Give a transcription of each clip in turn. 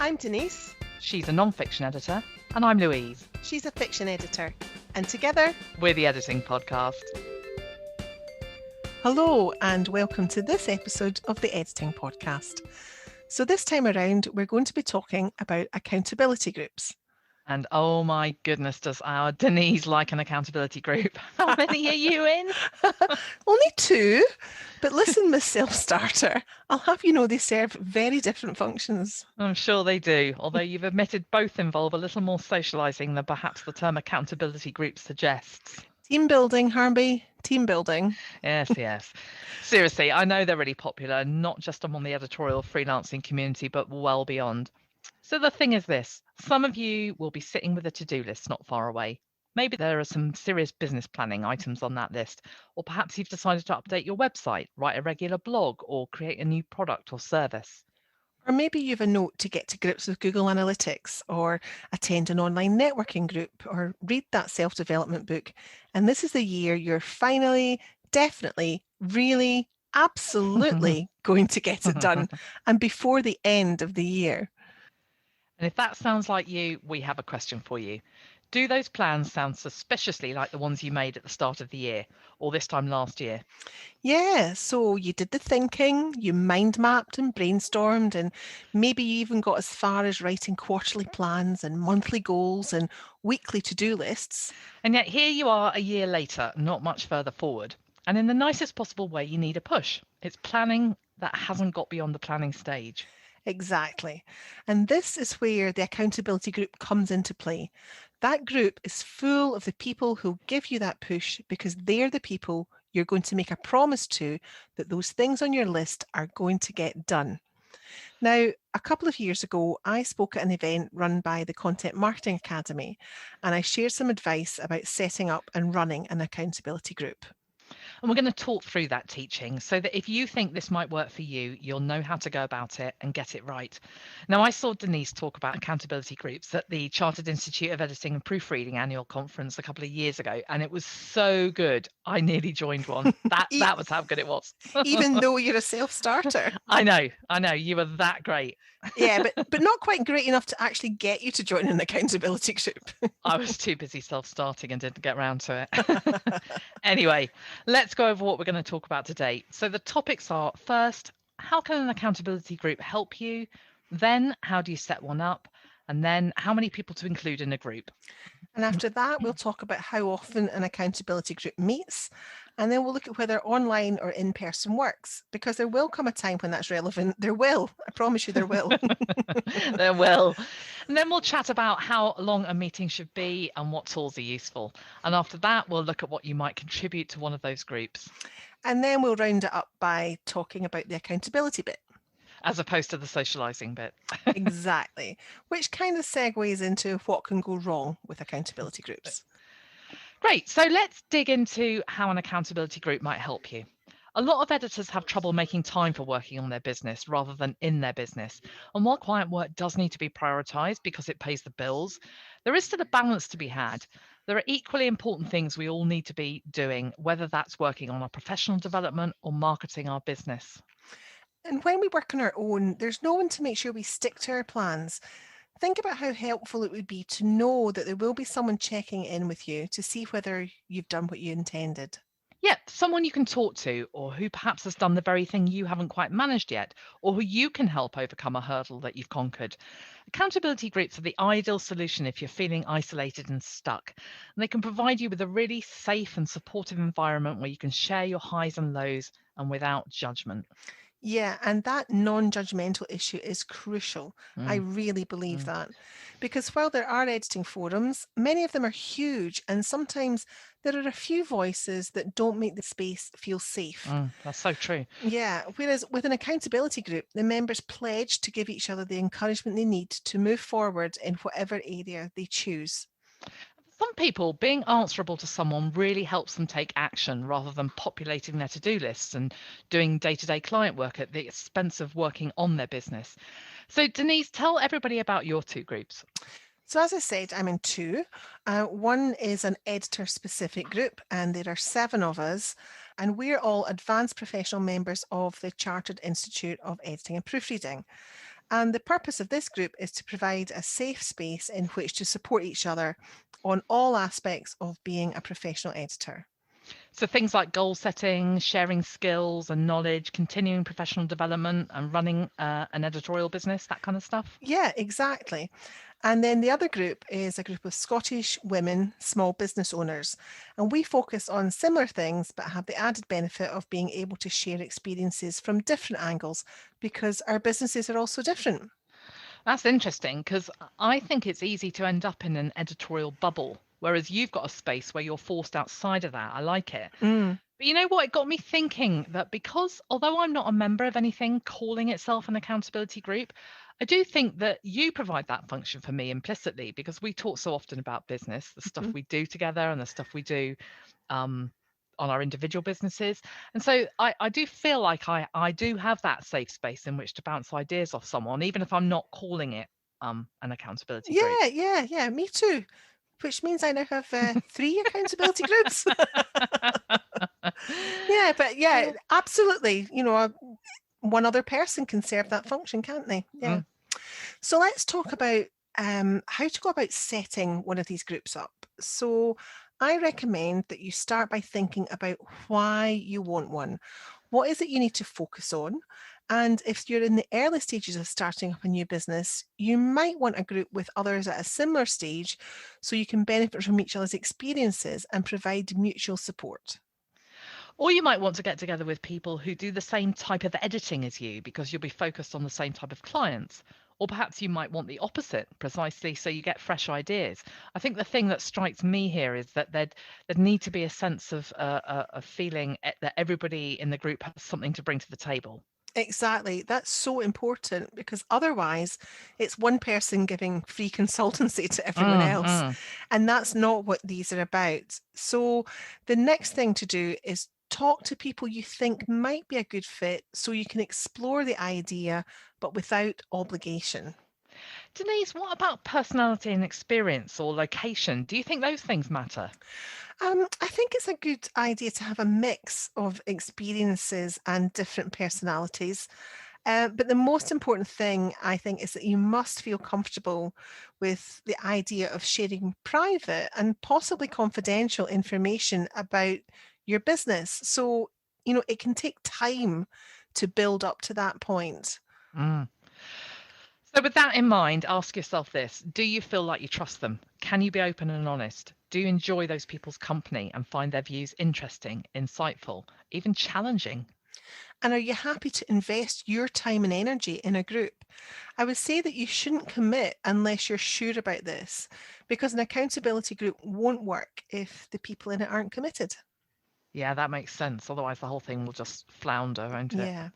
I'm Denise. She's a non-fiction editor, and I'm Louise. She's a fiction editor. And together, We're the Editing Podcast. hello and welcome to this episode of the Editing Podcast. So this time around, we're going to be talking about accountability groups. And oh my goodness, does our Denise like an accountability group? How many are you in? Only two, but listen, Miss Self-Starter, I'll have you know they serve very different functions. I'm sure they do, although you've admitted both involve a little more socialising than perhaps the term accountability group suggests. Team building, Harnby, team building. Yes. Seriously, I know they're really popular, not just among the editorial freelancing community, but well beyond. So the thing is this, some of you will be sitting with a to-do list not far away. Maybe there are some serious business planning items on that list, or perhaps you've decided to update your website, write a regular blog, or create a new product or service. Or maybe you have a note to get to grips with Google Analytics, or attend an online networking group, or read that self-development book. And this is the year you're finally, definitely, really, absolutely going to get it done, and before the end of the year. And if that sounds like you, we have a question for you. Do those plans sound suspiciously like the ones you made at the start of the year, or this time last year? Yeah, so you did the thinking, you mind mapped and brainstormed, and maybe you even got as far as writing quarterly plans and monthly goals and weekly to-do lists. And yet here you are a year later, not much further forward. And in the nicest possible way, you need a push. It's planning that hasn't got beyond the planning stage. Exactly. And this is where the accountability group comes into play. That group is full of the people who give you that push because they're the people you're going to make a promise to that those things on your list are going to get done. Now, a couple of years ago, I spoke at an event run by the Content Marketing Academy, and I shared some advice about setting up and running an accountability group. And we're going to talk through that teaching so that if you think this might work for you, you'll know how to go about it and get it right. Now, I saw Denise talk about accountability groups at the Chartered Institute of Editing and Proofreading annual conference a couple of years ago, and it was so good. I nearly joined one. That was how good it was. Even though you're a self-starter. I know. You were that great. Yeah, but not quite great enough to actually get you to join an accountability group. I was too busy self-starting and didn't get around to it. Anyway, let's go over what we're going to talk about today. So the topics are, first, how can an accountability group help you? Then, how do you set one up? And then, how many people to include in a group? And after that, we'll talk about how often an accountability group meets. And then we'll look at whether online or in-person works, because there will come a time when that's relevant. There will. I promise you there will. There will. And then we'll chat about how long a meeting should be and what tools are useful. And after that, we'll look at what you might contribute to one of those groups. And then we'll round it up by talking about the accountability bit. As opposed to the socialising bit. Exactly. Which kind of segues into what can go wrong with accountability groups. Great. So let's dig into how an accountability group might help you. A lot of editors have trouble making time for working on their business rather than in their business. And while client work does need to be prioritised because it pays the bills, there is still a balance to be had. There are equally important things we all need to be doing, whether that's working on our professional development or marketing our business. And when we work on our own, there's no one to make sure we stick to our plans. Think about how helpful it would be to know that there will be someone checking in with you to see whether you've done what you intended. Yeah, someone you can talk to, or who perhaps has done the very thing you haven't quite managed yet, or who you can help overcome a hurdle that you've conquered. Accountability groups are the ideal solution if you're feeling isolated and stuck. And they can provide you with a really safe and supportive environment where you can share your highs and lows and without judgment. Yeah, and that non-judgmental issue is crucial. I really believe that. Because while there are editing forums, many of them are huge, and sometimes there are a few voices that don't make the space feel safe. That's so true. Yeah, whereas with an accountability group, the members pledge to give each other the encouragement they need to move forward in whatever area they choose. Some people, being answerable to someone really helps them take action rather than populating their to-do lists and doing day-to-day client work at the expense of working on their business. So Denise, tell everybody about your two groups. So as I said, I'm in two. One is an editor-specific group, and there are 7 of us, and we're all advanced professional members of the Chartered Institute of Editing and Proofreading. And the purpose of this group is to provide a safe space in which to support each other on all aspects of being a professional editor. So things like goal setting, sharing skills and knowledge, continuing professional development, and running an editorial business, that kind of stuff. Yeah, exactly. And then the other group is a group of Scottish women small business owners. And we focus on similar things, but have the added benefit of being able to share experiences from different angles because our businesses are also different. That's interesting because I think it's easy to end up in an editorial bubble, whereas you've got a space where you're forced outside of that. I like it. Mm, But you know what? It got me thinking that because although I'm not a member of anything calling itself an accountability group, I do think that you provide that function for me implicitly because we talk so often about business, the stuff mhm. we do together and the stuff we do um, on our individual businesses. And so I do feel like I do have that safe space in which to bounce ideas off someone, even if I'm not calling it an accountability group. Yeah, me too. Which means I now have three accountability groups. Yeah, but yeah, absolutely. One other person can serve that function, can't they? Yeah. Mm. So let's talk about how to go about setting one of these groups up. So I recommend that you start by thinking about why you want one. What is it you need to focus on? And if you're in the early stages of starting up a new business, you might want a group with others at a similar stage so you can benefit from each other's experiences and provide mutual support. Or you might want to get together with people who do the same type of editing as you because you'll be focused on the same type of clients. Or perhaps you might want the opposite, precisely so you get fresh ideas. I think the thing that strikes me here is that there'd need to be a sense of a feeling that everybody in the group has something to bring to the table. Exactly. That's so important because otherwise it's one person giving free consultancy to everyone Mm, else. mm. And that's not what these are about. So the next thing to do is talk to people you think might be a good fit so you can explore the idea, but without obligation. Denise, what about personality and experience or location? Do you think those things matter? I think it's a good idea to have a mix of experiences and different personalities. But the most important thing, I think, is that you must feel comfortable with the idea of sharing private and possibly confidential information about your business. So, it can take time to build up to that point. Mm. So, with that in mind, ask yourself this. Do you feel like you trust them? Can you be open and honest? Do you enjoy those people's company and find their views interesting, insightful, even challenging? And are you happy to invest your time and energy in a group? I would say that you shouldn't commit unless you're sure about this, because an accountability group won't work if the people in it aren't committed. Yeah, that makes sense. Otherwise, the whole thing will just flounder, won't it? Yeah.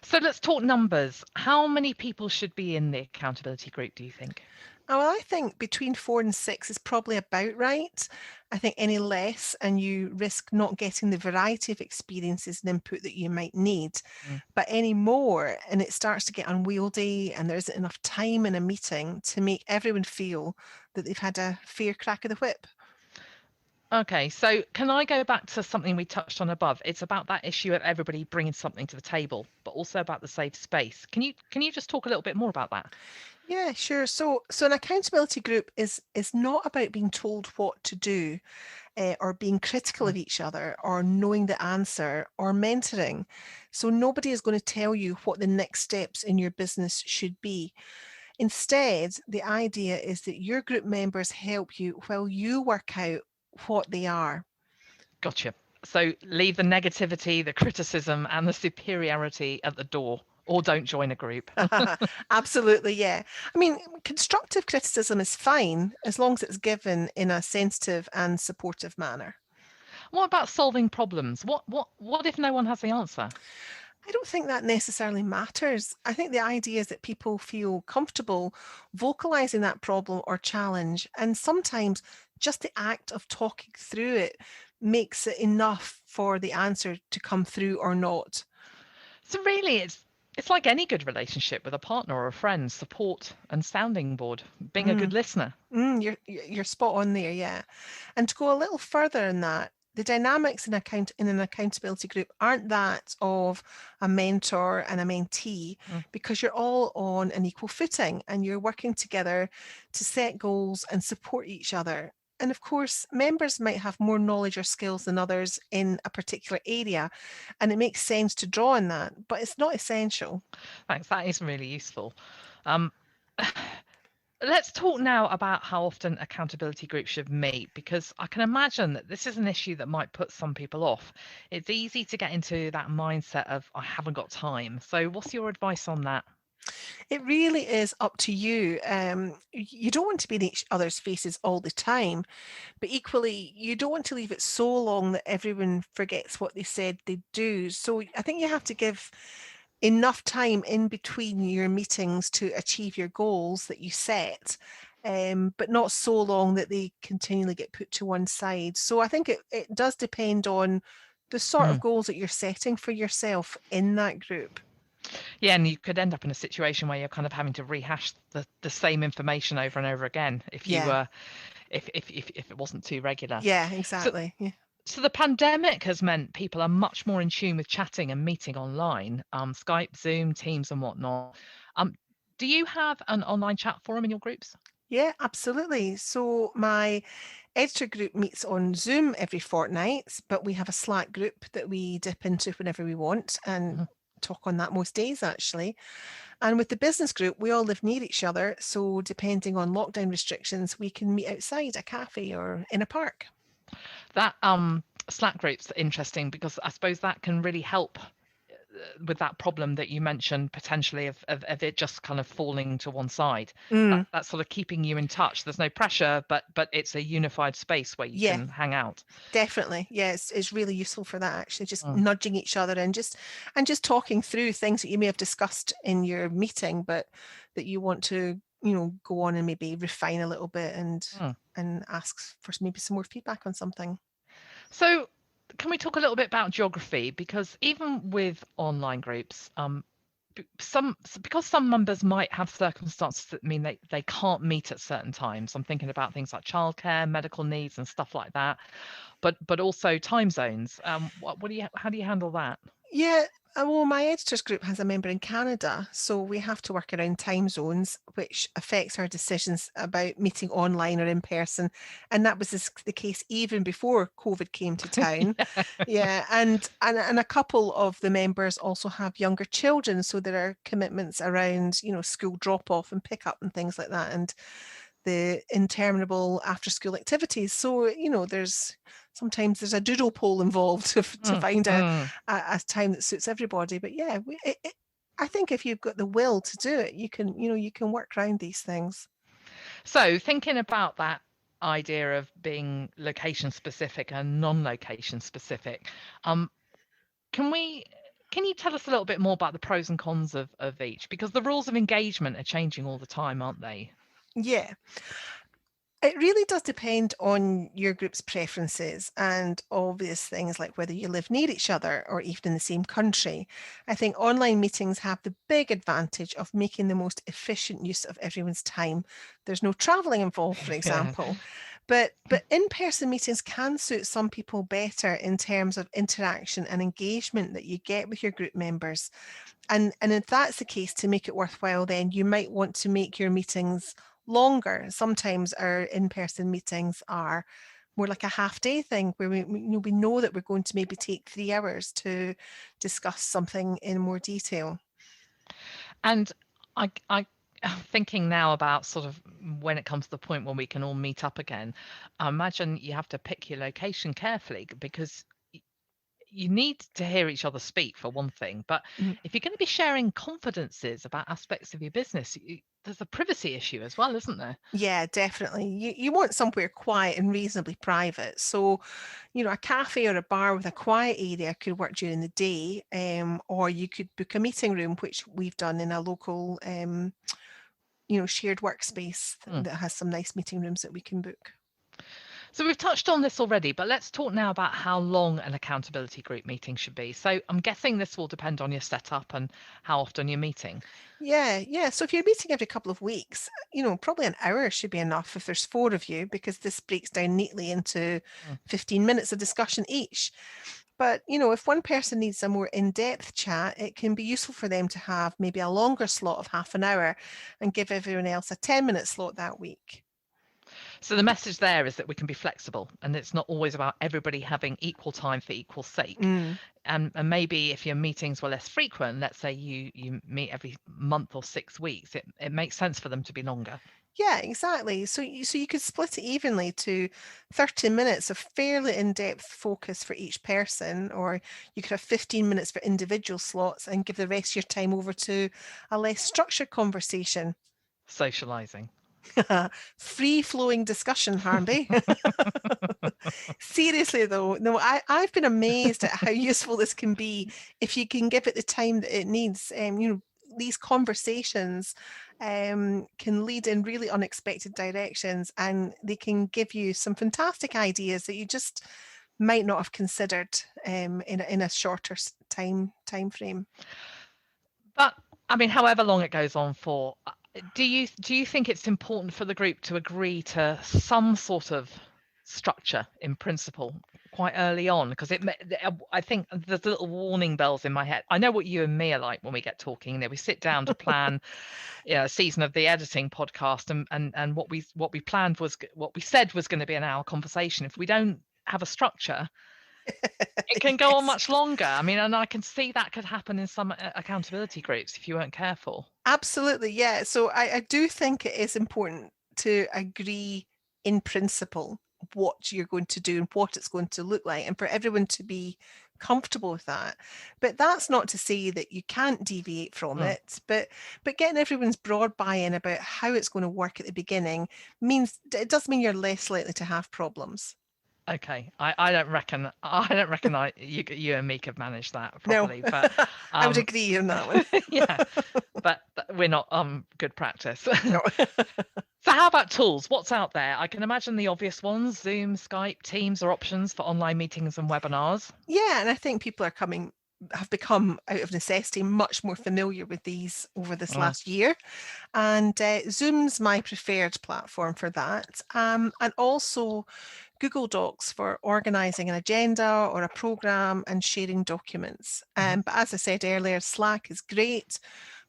So, let's talk numbers. How many people should be in the accountability group, do you think? Oh, well, I think between 4 and 6 is probably about right. I think any less, and you risk not getting the variety of experiences and input that you might need. Mm. But any more, and it starts to get unwieldy, and there isn't enough time in a meeting to make everyone feel that they've had a fair crack of the whip. Okay, so can I go back to something we touched on above? It's about that issue of everybody bringing something to the table, but also about the safe space. Can you just talk a little bit more about that? Yeah, sure. So an accountability group is not about being told what to do, or being critical Mm. of each other, or knowing the answer, or mentoring. So nobody is going to tell you what the next steps in your business should be. Instead, the idea is that your group members help you while you work out what they are. Gotcha. So leave the negativity, the criticism, and the superiority at the door, or don't join a group. Absolutely, yeah. I mean, constructive criticism is fine as long as it's given in a sensitive and supportive manner. What about solving problems? What if no one has the answer? I don't think that necessarily matters. I think the idea is that people feel comfortable vocalizing that problem or challenge, and sometimes just the act of talking through it makes it enough for the answer to come through or not. So really, it's like any good relationship with a partner or a friend, support and sounding board, being a good Mm, listener. you're spot on there, yeah. And to go a little further in that, the dynamics in an accountability group aren't that of a mentor and a mentee, Mm. because you're all on an equal footing and you're working together to set goals and support each other. And of course, members might have more knowledge or skills than others in a particular area, and it makes sense to draw on that, but it's not essential. Thanks. That is really useful. Um, let's talk now about how often accountability groups should meet, because I can imagine that this is an issue that might put some people off. It's easy to get into that mindset of, I haven't got time. So, what's your advice on that? It really is up to you. You don't want to be in each other's faces all the time, but equally, you don't want to leave it so long that everyone forgets what they said they'd do. So I think you have to give enough time in between your meetings to achieve your goals that you set, but not so long that they continually get put to one side. So I think it does depend on the sort of Mm. goals that you're setting for yourself in that group. Yeah, and you could end up in a situation where you're kind of having to rehash the same information over and over again if you Yeah, if it wasn't too regular. yeah, So exactly. Yeah. so the pandemic has meant people are much more in tune with chatting and meeting online, Skype, Zoom, Teams, and whatnot. Um, do you have an online chat forum in your groups? Yeah, absolutely. So my editor group meets on Zoom every fortnight, but we have a Slack group that we dip into whenever we want and Mhm. talk on that most days, actually. And with the business group, we all live near each other. So depending on lockdown restrictions, we can meet outside a cafe or in a park. That Slack group's interesting because I suppose that can really help with that problem that you mentioned potentially of it just kind of falling to one side. Mm, That's sort of keeping you in touch. There's no pressure, but it's a unified space where you yeah, can hang out. definitely. Yeah, it's really useful for that, actually, just Mm, nudging each other and just talking through things that you may have discussed in your meeting, but that you want to, go on and maybe refine a little bit mm. and ask for maybe some more feedback on something. So, can we talk a little bit about geography? Because even with online groups, because some members might have circumstances that mean they can't meet at certain times. I'm thinking about things like childcare, medical needs, and stuff like that. But also time zones. What do you how do you handle that? Yeah, well, my editors group has a member in Canada, so we have to work around time zones, which affects our decisions about meeting online or in person. And that was the case even before COVID came to town. Yeah. Yeah, and a couple of the members also have younger children, so there are commitments around, school drop off and pick up and things like that, and the interminable after school activities. So, there's sometimes there's a doodle poll involved to Mm, find mm. a time that suits everybody. But yeah, I think if you've got the will to do it, you can work around these things. So thinking about that idea of being location specific and non-location specific, um, can we can you tell us a little bit more about the pros and cons of each? Because the rules of engagement are changing all the time, aren't they? Yeah. It really does depend on your group's preferences and obvious things like whether you live near each other or even in the same country. I think online meetings have the big advantage of making the most efficient use of everyone's time. There's no traveling involved, for Yeah. example. But in-person meetings can suit some people better in terms of interaction and engagement that you get with your group members. And if that's the case, to make it worthwhile, then you might want to make your meetings longer. Sometimes our in-person meetings are more like a half day thing where we know that we're going to maybe take 3 hours to discuss something in more detail. And I'm thinking now about sort of when it comes to the point when we can all meet up again. I imagine you have to pick your location carefully because you need to hear each other speak for one thing, but Mhm. if you're going to be sharing confidences about aspects of your business, there's a privacy issue as well, isn't there? Yeah, definitely. You want somewhere quiet and reasonably private. So, a cafe or a bar with a quiet area could work during the day, or you could book a meeting room, which we've done in a local, shared workspace Hmm. that has some nice meeting rooms that we can book. So we've touched on this already, but let's talk now about how long an accountability group meeting should be. So I'm guessing this will depend on your setup and how often you're meeting. Yeah. So if you're meeting every couple of weeks, probably an hour should be enough if there's four of you, because this breaks down neatly into Mm. 15 minutes of discussion each. But, if one person needs a more in-depth chat, it can be useful for them to have maybe a longer slot of half an hour and give everyone else a 10-minute slot that week. So the message there is that we can be flexible, and it's not always about everybody having equal time for equal sake. Mm. And maybe if your meetings were less frequent, let's say you meet every month or 6 weeks, it makes sense for them to be longer. Yeah, exactly. So you could split it evenly to 30 minutes of fairly in-depth focus for each person, or you could have 15 minutes for individual slots and give the rest of your time over to a less structured conversation. Socializing. Free-flowing discussion, Harnby. Seriously though, no, I've been amazed at how useful this can be if you can give it the time that it needs. These conversations can lead in really unexpected directions, and they can give you some fantastic ideas that you just might not have considered in a shorter time frame. But I mean, however long it goes on for, do you think it's important for the group to agree to some sort of structure in principle quite early on? Because I think there's little warning bells in my head. I know what you and me are like when we get talking. We sit down to plan, a season of the editing podcast, and what we planned was what we said was going to be an hour conversation. If we don't have a structure, it can go on Yes. much longer. I mean, and I can see that could happen in some accountability groups if you weren't careful. Absolutely, yeah. So I do think it is important to agree in principle what you're going to do and what it's going to look like, and for everyone to be comfortable with that. But that's not to say that you can't deviate from Mm, it. But getting everyone's broad buy-in about how it's going to work at the beginning means it does mean you're less likely to have problems. okay, I don't reckon you and me could manage that No, properly, but I would um, agree on that one. yeah, but we're not good practice. No. So how about tools? What's out there? I can imagine the obvious ones: Zoom, Skype, Teams are options for online meetings and webinars. Yeah, and I think people have become, out of necessity, much more familiar with these over this Mm, last year. And Zoom's my preferred platform for that. And also Google Docs for organizing an agenda or a program and sharing documents. mhm. But as I said earlier, Slack is great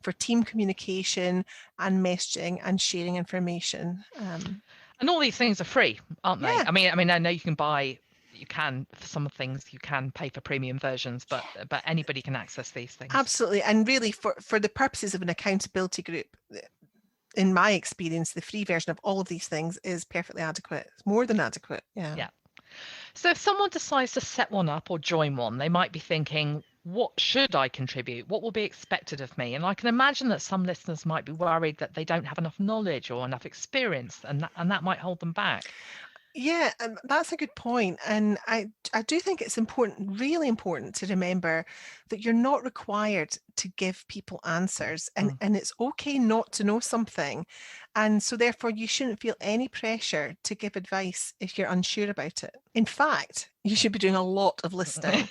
for team communication and messaging and sharing information. And all these things are free, aren't they? Yeah. I know you can for some things you can pay for premium versions, but anybody can access these things. Absolutely. And really, for the purposes of an accountability group, in my experience, the free version of all of these things is perfectly adequate. It's more than adequate. Yeah. Yeah. So if someone decides to set one up or join one, they might be thinking, what should I contribute? What will be expected of me? And I can imagine that some listeners might be worried that they don't have enough knowledge or enough experience, and that might hold them back. Yeah, and that's a good point. And I do think it's important, really important, to remember that you're not required to give people answers, and, Mm. and it's okay not to know something. And so therefore you shouldn't feel any pressure to give advice if you're unsure about it. In fact, you should be doing a lot of listening.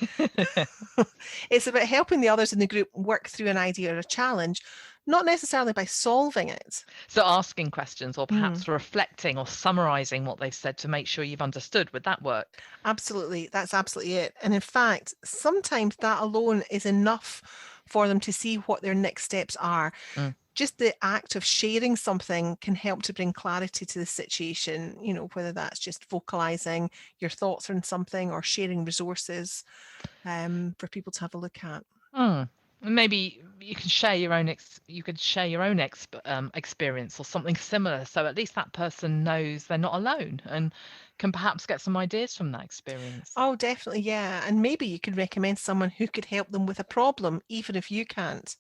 It's about helping the others in the group work through an idea or a challenge, not necessarily by solving it. So asking questions or Mm. perhaps reflecting or summarizing what they've said to make sure you've understood, would that work? Absolutely, that's absolutely it. And in fact, sometimes that alone is enough for them to see what their next steps are. Mm. Just the act of sharing something can help to bring clarity to the situation, whether that's just vocalizing your thoughts on something or sharing resources for people to have a look at. Mm. And maybe you can share your own experience or something similar, so at least that person knows they're not alone and can perhaps get some ideas from that experience. Oh, definitely, yeah. And maybe you could recommend someone who could help them with a problem, even if you can't.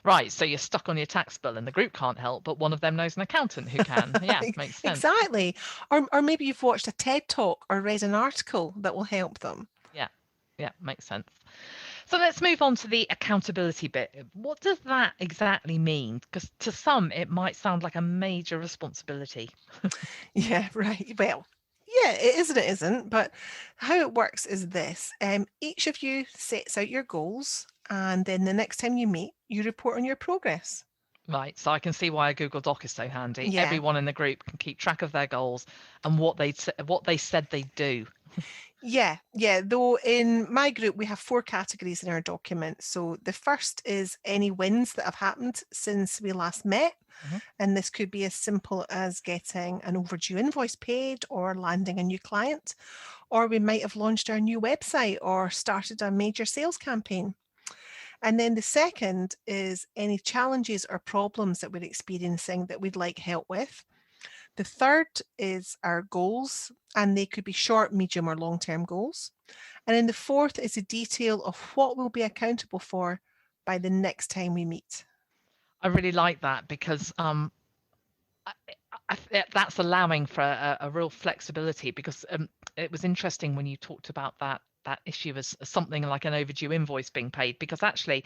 Right, so you're stuck on your tax bill and the group can't help, but one of them knows an accountant who can. Yeah, makes sense. Exactly. Or maybe you've watched a TED talk or read an article that will help them. Yeah, yeah, makes sense. So let's move on to the accountability bit. What does that exactly mean? Because to some, it might sound like a major responsibility. Yeah, right. Well, Yeah, it is and it isn't, but how it works is this. Each of you sets out your goals, and then the next time you meet, you report on your progress. Right, so I can see why a Google Doc is so handy. Yeah. Everyone in the group can keep track of their goals and what they said they'd do. Yeah, yeah. Though in my group, we have 4 categories in our document. So the first is any wins that have happened since we last met. Mhm. And this could be as simple as getting an overdue invoice paid or landing a new client. Or we might have launched our new website or started a major sales campaign. And then the second is any challenges or problems that we're experiencing that we'd like help with. The third is our goals, and they could be short, medium, or long-term goals. And then the fourth is a detail of what we'll be accountable for by the next time we meet. I really like that because I, that's allowing for a real flexibility because it was interesting when you talked about that issue as something like an overdue invoice being paid, because actually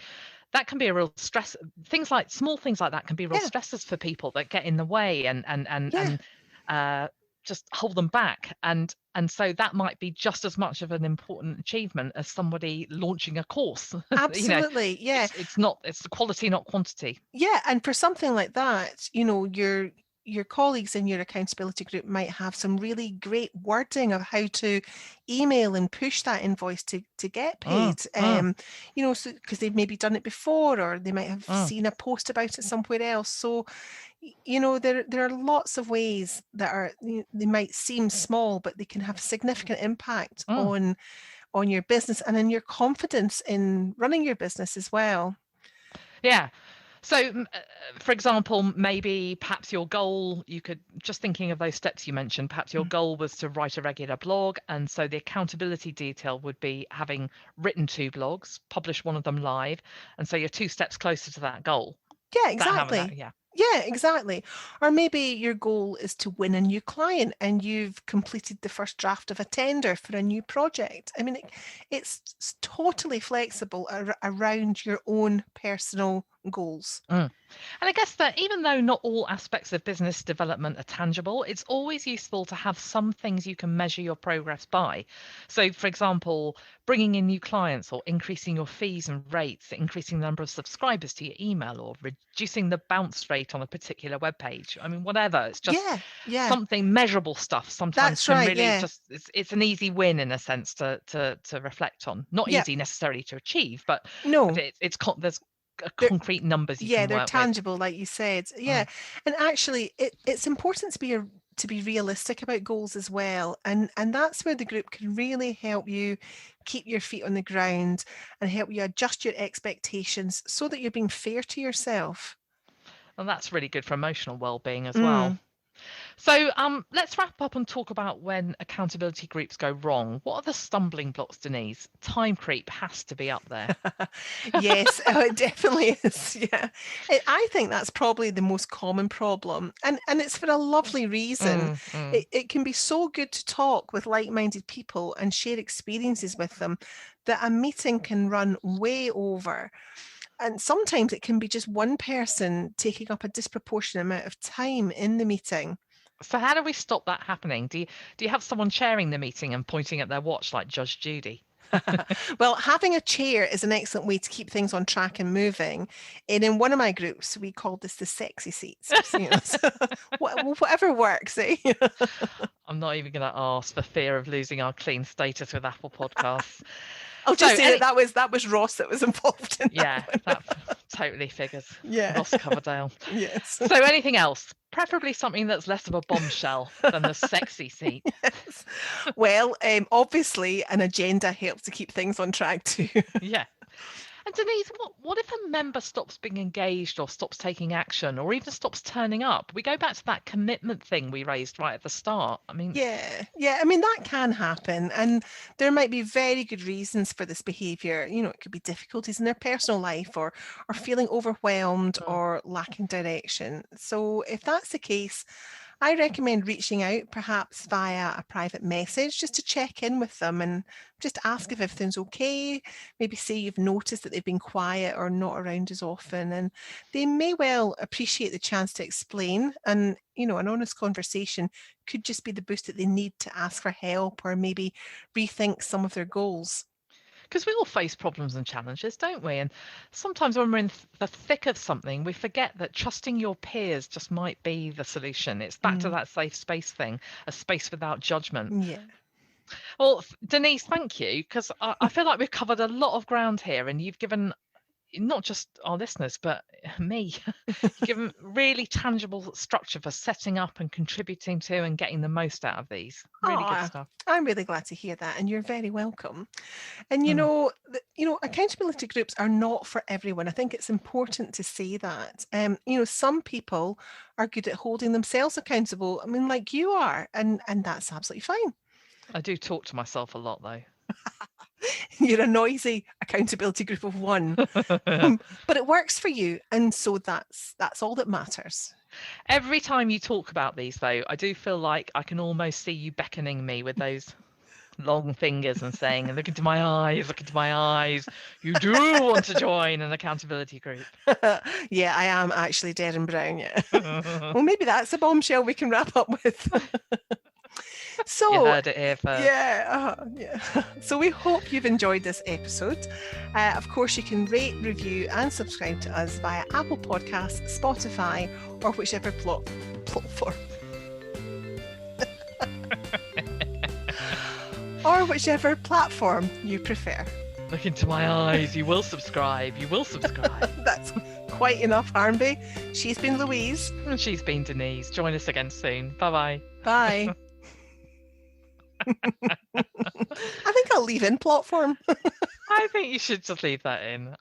that can be a real stress. Things like small things like that can be real Yeah, stressors for people that get in the way yeah, and uh, just hold them back. And so that might be just as much of an important achievement as somebody launching a course. You know, absolutely. Yeah, it's the quality, not quantity. yeah. And for something like that, your colleagues in your accountability group might have some really great wording of how to email and push that invoice to get Mm, paid. mm, So because they've maybe done it before, or they might have mm, seen a post about it somewhere else. So there are lots of ways that are they might seem small, but they can have significant impact mm. on your business and in your confidence in running your business as well. Yeah. So, for example, maybe perhaps your goal, you could just thinking of those steps you mentioned, perhaps your Mm. goal was to write a regular blog. And so the accountability detail would be having written 2 blogs, publish one of them live. And so you're 2 steps closer to that goal. Yeah, That having that, exactly. yeah. Yeah, exactly. Or maybe your goal is to win a new client and you've completed the first draft of a tender for a new project. I mean, it's totally flexible around your own personal goals. Mm. And I guess that even though not all aspects of business development are tangible, it's always useful to have some things you can measure your progress by. So, for example, bringing in new clients or increasing your fees and rates, increasing the number of subscribers to your email, or reducing the bounce rate on a particular web page. I mean, whatever. It's just Yeah, yeah, something measurable stuff sometimes that's can right. really Yeah, just it's an easy win in a sense to reflect on. Not yeah. easy necessarily to achieve, but No, there's they're concrete numbers you yeah, can they're work with. tangible, like you said. Yeah, Mm. and actually, it's important to be realistic about goals as well, and that's where the group can really help you keep your feet on the ground and help you adjust your expectations so that you're being fair to yourself. And that's really good for emotional well-being as well. Mm. So let's wrap up and talk about when accountability groups go wrong. What are the stumbling blocks, Denise? Time creep has to be up there. Yes, it definitely is. Yeah, I think that's probably the most common problem, and it's for a lovely reason. Mm, mm. It can be so good to talk with like-minded people and share experiences with them that a meeting can run way over. And sometimes it can be just one person taking up a disproportionate amount of time in the meeting. So how do we stop that happening? Do you have someone chairing the meeting and pointing at their watch like Judge Judy? Well, having a chair is an excellent way to keep things on track and moving. And in one of my groups, we called this the sexy seats. So, whatever works, eh? I'm not even going to ask for fear of losing our clean status with Apple Podcasts. I'll So just say any that was Ross that was involved in that yeah, one. that totally figures. Yeah. Ross Coverdale. Yes. So anything else? Preferably something that's less of a bombshell than the sexy seat. Yes. Well, obviously, an agenda helps to keep things on track too. Yeah. And Denise, what if a member stops being engaged or stops taking action or even stops turning up? We go back to that commitment thing we raised right at the start. I mean, Yeah, yeah. I mean, that can happen. And there might be very good reasons for this behavior. It could be difficulties in their personal life or feeling overwhelmed mm, or lacking direction. So if that's the case, I recommend reaching out perhaps via a private message just to check in with them and just ask if everything's okay. Maybe say you've noticed that they've been quiet or not around as often, and they may well appreciate the chance to explain. And, an honest conversation could just be the boost that they need to ask for help or maybe rethink some of their goals. Because we all face problems and challenges, don't we? And sometimes when we're in the thick of something, we forget that trusting your peers just might be the solution. It's back to Mm, that safe space thing, a space without judgment. yeah. Well, Denise, thank you, because I feel like we've covered a lot of ground here, and you've given not just our listeners, but me, you've given really tangible structure for setting up and contributing to and getting the most out of these. Really good Ah, stuff. I'm really glad to hear that, and you're very welcome. And Hmm. accountability groups are not for everyone. I think it's important to say that. Some people are good at holding themselves accountable. I mean, like you are, and that's absolutely fine. I do talk to myself a lot, though. You're a noisy accountability group of one, but it works for you, and so that's all that matters. Every time you talk about these, though, I do feel like I can almost see you beckoning me with those long fingers and saying, look into my eyes, look into my eyes. You do want to join an accountability group. Yeah, I am actually Darren Brown. Yeah. Well, maybe that's a bombshell we can wrap up with. You So, heard it here first. yeah. So we hope you've enjoyed this episode. Of course, you can rate, review, and subscribe to us via Apple Podcasts, Spotify, or whichever platform. Or whichever platform you prefer. Look into my eyes. You will subscribe. You will subscribe. That's quite enough, Harnby. She's been Louise. And she's been Denise. Join us again soon. Bye-bye. Bye. I think I'll leave in platform. I think you should just leave that in.